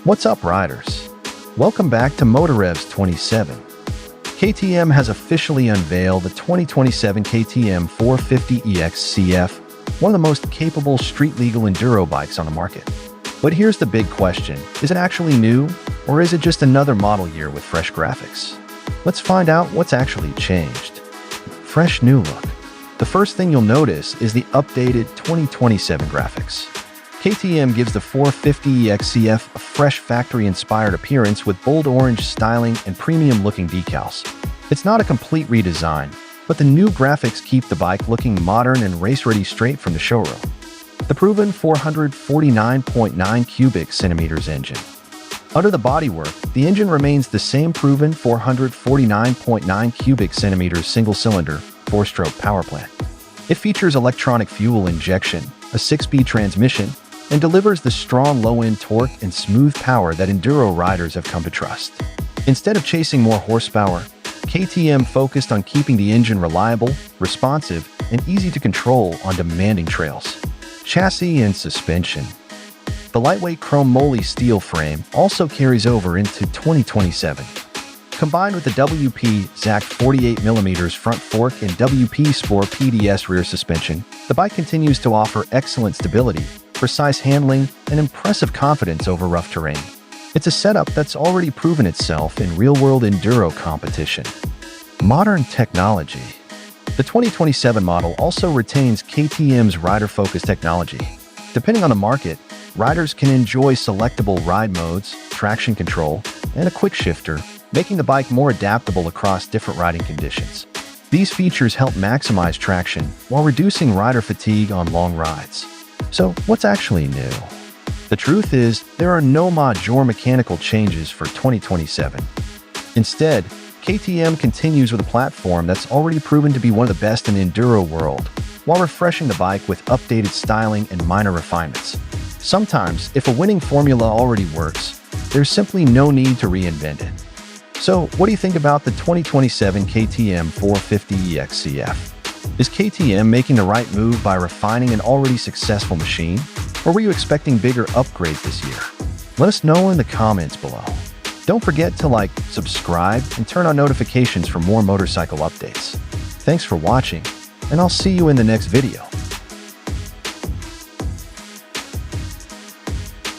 What's up, riders? Welcome back to MotorRevs 27. KTM has officially unveiled the 2027 KTM 450 EXC-F, one of the most capable street-legal enduro bikes on the market. But here's the big question. Is it actually new, or is it just another model year with fresh graphics? Let's find out what's actually changed. Fresh new look. The first thing you'll notice is the updated 2027 graphics. KTM gives the 450 EXC-F a fresh factory-inspired appearance with bold orange styling and premium-looking decals. It's not a complete redesign, but the new graphics keep the bike looking modern and race-ready straight from the showroom. The proven 449.9 cubic centimeters engine. Under the bodywork, the engine remains the same proven 449.9 cubic centimeters single-cylinder, 4-stroke power plant. It features electronic fuel injection, a 6-speed transmission, and delivers the strong low-end torque and smooth power that enduro riders have come to trust. Instead of chasing more horsepower, KTM focused on keeping the engine reliable, responsive, and easy to control on demanding trails. Chassis and suspension. The lightweight chrome moly steel frame also carries over into 2027. Combined with the WP XACT 48mm front fork and WP XPLOR PDS rear suspension, the bike continues to offer excellent stability, precise handling, and impressive confidence over rough terrain. It's a setup that's already proven itself in real-world enduro competition. Modern technology. The 2027 model also retains KTM's rider-focused technology. Depending on the market, riders can enjoy selectable ride modes, traction control, and a quick shifter, making the bike more adaptable across different riding conditions. These features help maximize traction while reducing rider fatigue on long rides. So, what's actually new? The truth is, there are no major mechanical changes for 2027. Instead, KTM continues with a platform that's already proven to be one of the best in the enduro world, while refreshing the bike with updated styling and minor refinements. Sometimes, if a winning formula already works, there's simply no need to reinvent it. So, what do you think about the 2027 KTM 450 EXC-F? Is KTM making the right move by refining an already successful machine? Or were you expecting bigger upgrades this year? Let us know in the comments below. Don't forget to like, subscribe, and turn on notifications for more motorcycle updates. Thanks for watching, and I'll see you in the next video.